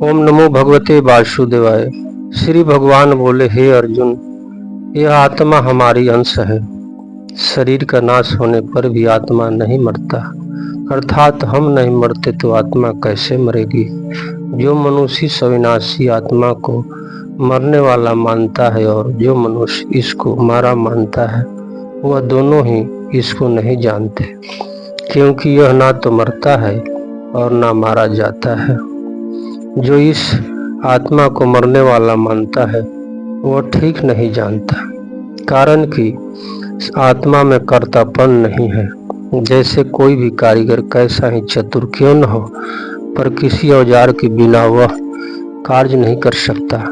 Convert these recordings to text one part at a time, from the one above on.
ओम नमो भगवते वासुदेवाय। श्री भगवान बोले, हे अर्जुन, यह आत्मा हमारी अंश है। शरीर का नाश होने पर भी आत्मा नहीं मरता, अर्थात हम नहीं मरते तो आत्मा कैसे मरेगी। जो मनुष्य इस अविनाशी आत्मा को मरने वाला मानता है और जो मनुष्य इसको मारा मानता है, वह दोनों ही इसको नहीं जानते, क्योंकि यह ना तो मरता है और ना मारा जाता है। जो इस आत्मा को मरने वाला मानता है वह ठीक नहीं जानता, कारण कि आत्मा में कर्तापन नहीं है। जैसे कोई भी कारीगर कैसा ही चतुर क्यों न हो, पर किसी औजार के बिना वह कार्य नहीं कर सकता,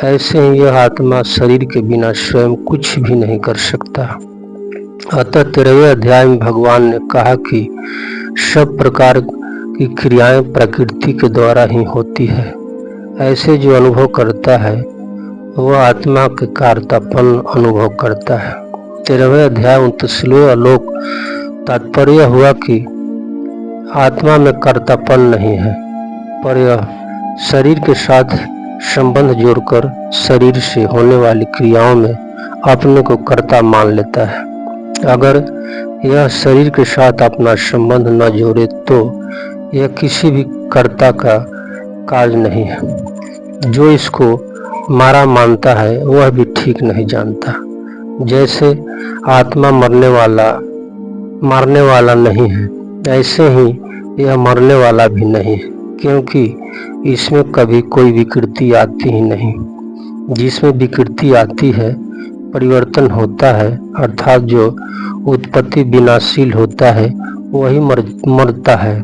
ऐसे ही यह आत्मा शरीर के बिना स्वयं कुछ भी नहीं कर सकता। अतः 13वें अध्याय में भगवान ने कहा कि सब प्रकार की क्रियाएं प्रकृति के द्वारा ही होती है। ऐसे जो अनुभव करता है वह आत्मा के कर्तापन अनुभव करता है। 13वें अध्याय 29वें श्लोक तात्पर्य हुआ कि आत्मा में कर्तापन नहीं है, पर यह शरीर के साथ संबंध जोड़कर शरीर से होने वाली क्रियाओं में अपने को कर्ता मान लेता है। अगर यह शरीर के साथ अपना संबंध न जोड़े तो यह किसी भी कर्ता का कार्य नहीं है। जो इसको मारा मानता है वह भी ठीक नहीं जानता। जैसे आत्मा मारने वाला नहीं है, ऐसे ही यह मरने वाला भी नहीं है, क्योंकि इसमें कभी कोई विकृति आती ही नहीं। जिसमें विकृति आती है, परिवर्तन होता है, अर्थात जो उत्पत्ति विनाशील होता है वही मरता है,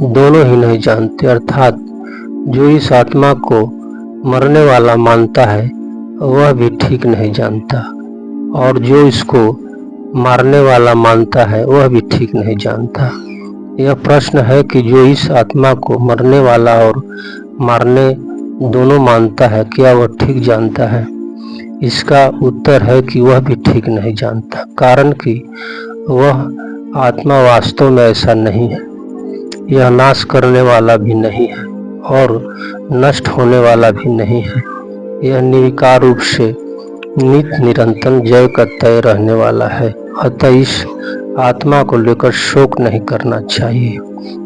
दोनों ही नहीं जानते। अर्थात जो इस आत्मा को मरने वाला मानता है वह भी ठीक नहीं जानता, और जो इसको मारने वाला मानता है वह भी ठीक नहीं जानता। यह प्रश्न है कि जो इस आत्मा को मरने वाला और मारने दोनों मानता है, क्या वह ठीक जानता है? इसका उत्तर है कि वह भी ठीक नहीं जानता, कारण कि वह आत्मा वास्तव में ऐसा नहीं है। यह नाश करने वाला भी नहीं है और नष्ट होने वाला भी नहीं है। यह निर्विकार रूप से नित्य निरंतर जय का तय रहने वाला है। अतः इस आत्मा को लेकर शोक नहीं करना चाहिए।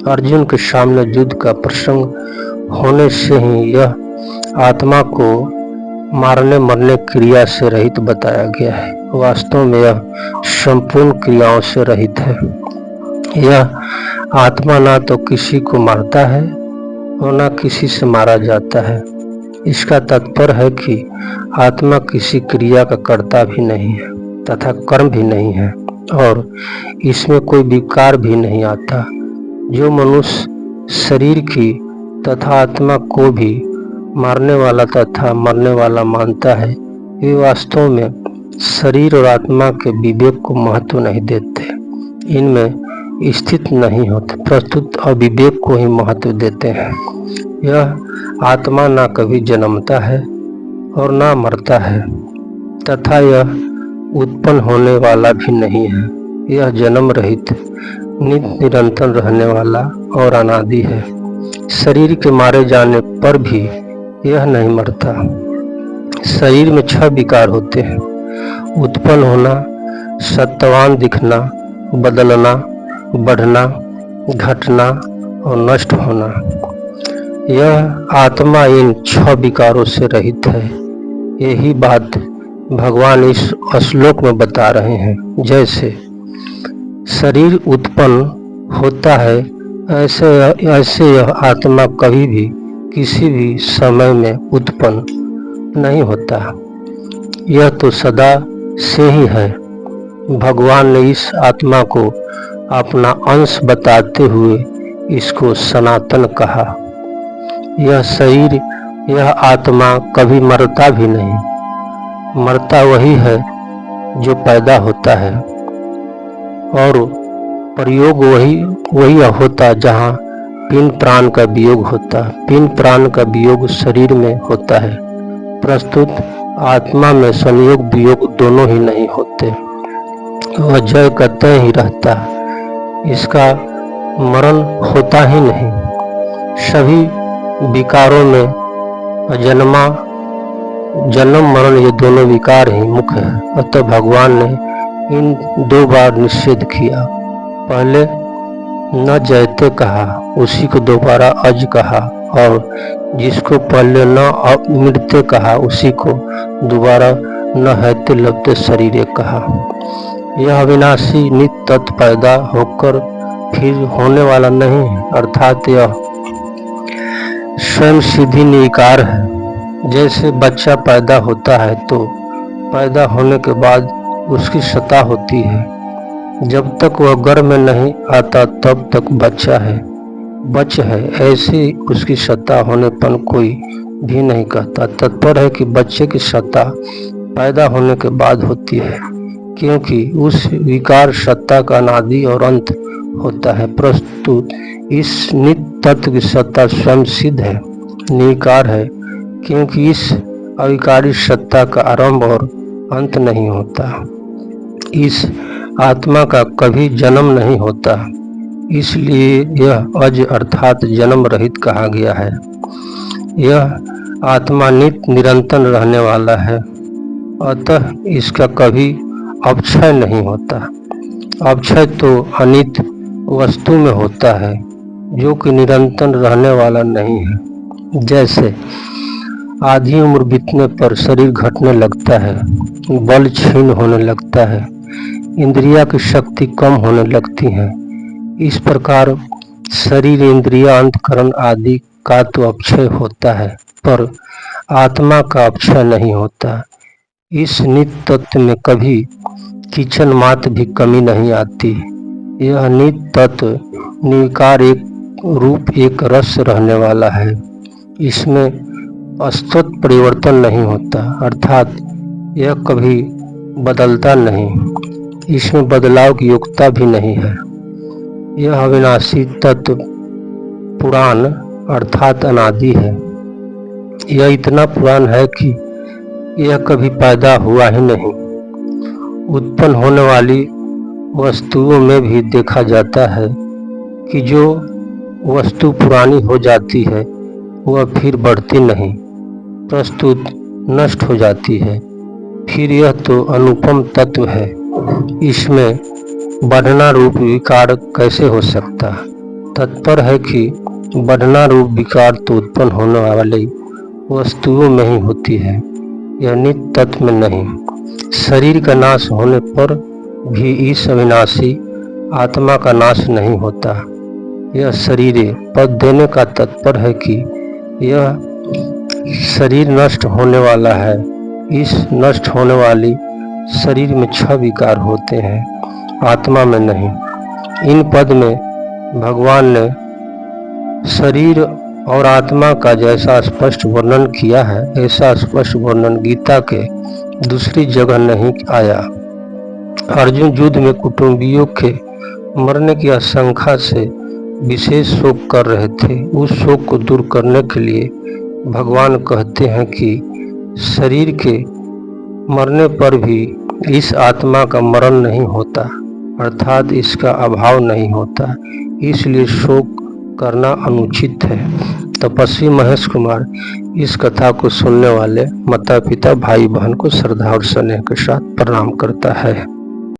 अर्जुन के सामने युद्ध का प्रसंग होने से ही यह आत्मा को मारने मरने क्रिया से रहित बताया गया है। वास्तव में यह संपूर्ण क्रियाओं से रहित है। यह आत्मा ना तो किसी को मारता है और ना किसी से मारा जाता है। इसका तात्पर्य है कि आत्मा किसी क्रिया का कर्ता भी नहीं है तथा कर्म भी नहीं है, और इसमें कोई विकार भी नहीं आता। जो मनुष्य शरीर की तथा आत्मा को भी मारने वाला तथा मरने वाला मानता है, वे वास्तव में शरीर और आत्मा के विवेक को महत्व नहीं देते, इनमें स्थित नहीं होते, प्रस्तुत अविवेक को ही महत्व देते हैं। यह आत्मा ना कभी जन्मता है और ना मरता है, तथा यह उत्पन्न होने वाला भी नहीं है। यह जन्म रहित नित्य निरंतर रहने वाला और अनादि है। शरीर के मारे जाने पर भी यह नहीं मरता। शरीर में 6 विकार होते हैं: उत्पन्न होना, सत्वान दिखना, बदलना, बढ़ना, घटना और नष्ट होना। यह आत्मा इन 6 विकारों से रहित है। यही बात भगवान इस श्लोक में बता रहे हैं। जैसे शरीर उत्पन्न होता है, ऐसे यह आत्मा कभी भी किसी भी समय में उत्पन्न नहीं होता। यह तो सदा से ही है। भगवान ने इस आत्मा को अपना अंश बताते हुए इसको सनातन कहा। यह शरीर, यह आत्मा कभी मरता भी नहीं। मरता वही है जो पैदा होता है, और प्रयोग वही होता जहाँ पिंड प्राण का वियोग होता। पिंड प्राण का वियोग शरीर में होता है, प्रस्तुत आत्मा में संयोग वियोग दोनों ही नहीं होते। वह जय का तय ही रहता है, इसका मरण होता ही नहीं। सभी विकारों में जन्म मरण ये दोनों विकार ही मुख्य है। अतः भगवान ने इन 2 बार निषेध किया। पहले न जयते कहा, उसी को दोबारा अज कहा, और जिसको पहले न मृत्य कहा उसी को दोबारा न हैते लभते शरीरे कहा। यह अविनाशी नित्य तत्व पैदा होकर फिर होने वाला नहीं है, अर्थात यह स्वयं सिद्धि निकार है। जैसे बच्चा पैदा होता है तो पैदा होने के बाद उसकी सत्ता होती है, जब तक वह गर्भ में नहीं आता तब तक बच्चा है। ऐसे उसकी सत्ता होनेपन कोई भी नहीं कहता। तात्पर्य है कि बच्चे की सत्ता पैदा होने के बाद होती है, क्योंकि उस विकार सत्ता का अनादि और अंत होता है। प्रस्तुत इस नित्य तत्व की सत्ता स्वयं सिद्ध है, निकार है, क्योंकि इस अविकारी सत्ता का आरंभ और अंत नहीं होता। इस आत्मा का कभी जन्म नहीं होता, इसलिए यह अज अर्थात जन्म रहित कहा गया है। यह आत्मा नित्य निरंतर रहने वाला है, अतः इसका कभी अपक्षय नहीं होता। अपक्षय तो अनित्य वस्तु में होता है, जो कि निरंतर रहने वाला नहीं है। जैसे आधी उम्र बीतने पर शरीर घटने लगता है, बल क्षीण होने लगता है, इंद्रिया की शक्ति कम होने लगती है। इस प्रकार शरीर, इंद्रिया, अंतकरण आदि का तो अपक्षय होता है, पर आत्मा का अपक्षय नहीं होता। इस नित्य तत्व में कभी किंचन मात्र भी कमी नहीं आती। यह नित्य तत्व निकार एक रूप, एक रस रहने वाला है। इसमें अस्तित्व परिवर्तन नहीं होता, अर्थात यह कभी बदलता नहीं। इसमें बदलाव की योग्यता भी नहीं है। यह अविनाशी तत्व पुराण अर्थात अनादि है। यह इतना पुरान है कि यह कभी पैदा हुआ ही नहीं। उत्पन्न होने वाली वस्तुओं में भी देखा जाता है कि जो वस्तु पुरानी हो जाती है वह फिर बढ़ती नहीं, प्रस्तुत नष्ट हो जाती है। फिर यह तो अनुपम तत्व है, इसमें बढ़ना रूप विकार कैसे हो सकता। तात्पर्य है कि बढ़ना रूप विकार तो उत्पन्न होने वाली वस्तुओं में ही होती है, यह नित्य तत्व में नहीं। शरीर का नाश होने पर भी इस अविनाशी आत्मा का नाश नहीं होता। यह शरीर पद देने का तात्पर्य है कि यह शरीर नष्ट होने वाला है। इस नष्ट होने वाली शरीर में 6 विकार होते हैं, आत्मा में नहीं। इन पद में भगवान ने शरीर और आत्मा का जैसा स्पष्ट वर्णन किया है, ऐसा स्पष्ट वर्णन गीता के दूसरी जगह नहीं आया। अर्जुन युद्ध में कुटुंबियों के मरने की आशंका से विशेष शोक कर रहे थे। उस शोक को दूर करने के लिए भगवान कहते हैं कि शरीर के मरने पर भी इस आत्मा का मरण नहीं होता, अर्थात इसका अभाव नहीं होता, इसलिए शोक करना अनुचित है। तपस्वी महेश कुमार इस कथा को सुनने वाले माता पिता, भाई बहन को श्रद्धा और स्नेह के साथ प्रणाम करता है।